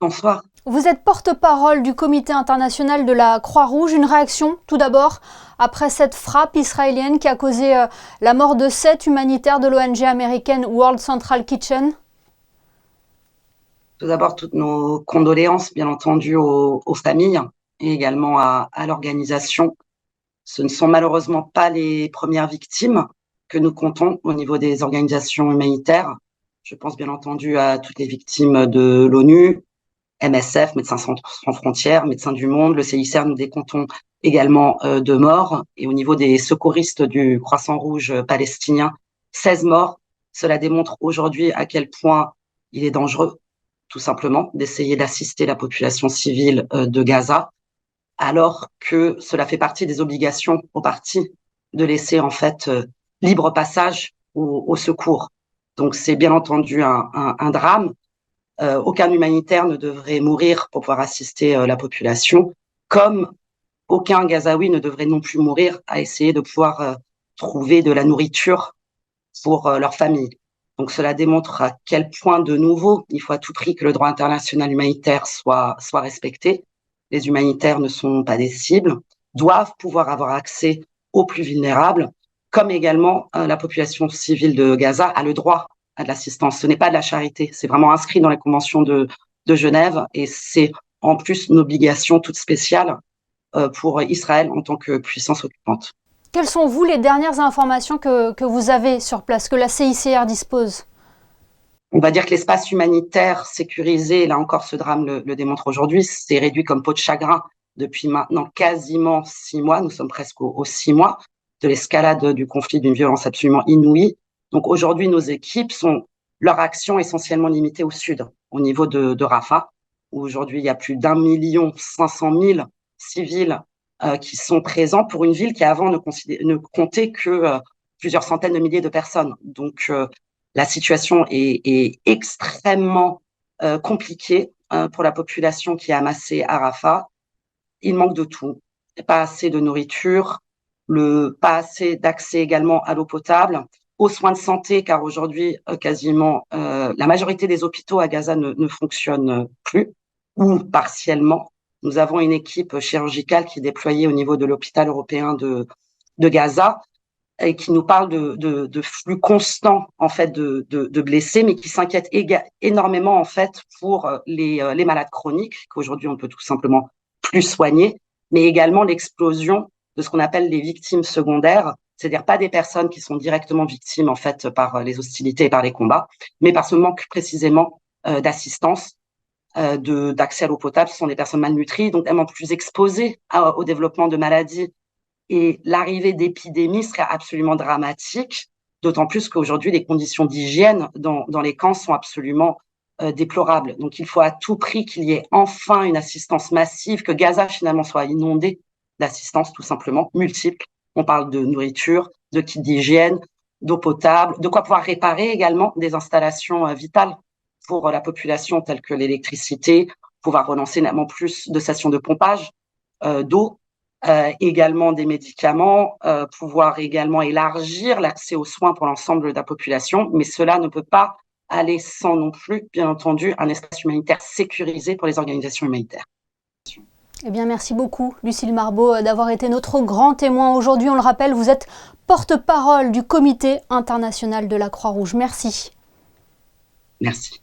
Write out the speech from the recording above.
Bonsoir. Vous êtes porte-parole du Comité international de la Croix-Rouge. Une réaction, tout d'abord, après cette frappe israélienne qui a causé la mort de 7 humanitaires de l'ONG américaine World Central Kitchen. Tout d'abord, toutes nos condoléances, bien entendu, aux familles et également à l'organisation. Ce ne sont malheureusement pas les premières victimes que nous comptons au niveau des organisations humanitaires. Je pense bien entendu à toutes les victimes de l'ONU, MSF, Médecins sans frontières, Médecins du Monde, le CICR, nous décomptons également de morts. Et au niveau des secouristes du Croissant Rouge palestinien, 16 morts. Cela démontre aujourd'hui à quel point il est dangereux, tout simplement, d'essayer d'assister la population civile de Gaza, alors que cela fait partie des obligations aux parties de laisser en fait libre passage au secours. Donc c'est bien entendu un drame. Aucun humanitaire ne devrait mourir pour pouvoir assister la population, comme aucun Gazaoui ne devrait non plus mourir à essayer de pouvoir trouver de la nourriture pour leur famille. Donc cela démontre à quel point, de nouveau, il faut à tout prix que le droit international humanitaire soit respecté. Les humanitaires ne sont pas des cibles, doivent pouvoir avoir accès aux plus vulnérables, comme également la population civile de Gaza a le droit à de l'assistance. Ce n'est pas de la charité, c'est vraiment inscrit dans la Convention de Genève et c'est en plus une obligation toute spéciale pour Israël en tant que puissance occupante. Quelles sont, vous, les dernières informations que vous avez sur place, que la CICR dispose? On va dire que l'espace humanitaire sécurisé, là encore ce drame le démontre aujourd'hui, c'est réduit comme peau de chagrin depuis maintenant quasiment 6 mois. Nous sommes presque aux 6 mois de l'escalade du conflit d'une violence absolument inouïe. Donc aujourd'hui, nos équipes sont leur action essentiellement limitée au sud, au niveau de Rafah, où aujourd'hui il y a plus d'1,5 million civils qui sont présents pour une ville qui avant ne comptait que plusieurs centaines de milliers de personnes. Donc la situation est extrêmement compliquée pour la population qui est amassée à Rafah. Il manque de tout. Pas assez de nourriture, pas assez d'accès également à l'eau potable, aux soins de santé, car aujourd'hui, quasiment la majorité des hôpitaux à Gaza ne fonctionnent plus ou partiellement. Nous avons une équipe chirurgicale qui est déployée au niveau de l'hôpital européen de Gaza et qui nous parle de flux constants en fait de blessés, mais qui s'inquiète énormément en fait pour les malades chroniques qu'aujourd'hui on peut tout simplement plus soigner, mais également l'explosion de ce qu'on appelle les victimes secondaires, c'est-à-dire pas des personnes qui sont directement victimes en fait par les hostilités et par les combats, mais par ce manque précisément d'assistance, d'accès à l'eau potable. Ce sont des personnes malnutries, donc tellement plus exposées au développement de maladies. Et l'arrivée d'épidémies serait absolument dramatique, d'autant plus qu'aujourd'hui, les conditions d'hygiène dans les camps sont absolument déplorables. Donc, il faut à tout prix qu'il y ait enfin une assistance massive, que Gaza, finalement, soit inondée d'assistance, tout simplement, multiple. On parle de nourriture, de kits d'hygiène, d'eau potable, de quoi pouvoir réparer également des installations vitales pour la population, telles que l'électricité, pouvoir relancer nettement plus de stations de pompage d'eau, également des médicaments, pouvoir également élargir l'accès aux soins pour l'ensemble de la population, mais cela ne peut pas aller sans non plus, bien entendu, un espace humanitaire sécurisé pour les organisations humanitaires. Eh bien, merci beaucoup, Lucille Marbeau, d'avoir été notre grand témoin aujourd'hui. On le rappelle, vous êtes porte-parole du Comité international de la Croix-Rouge. Merci. Merci.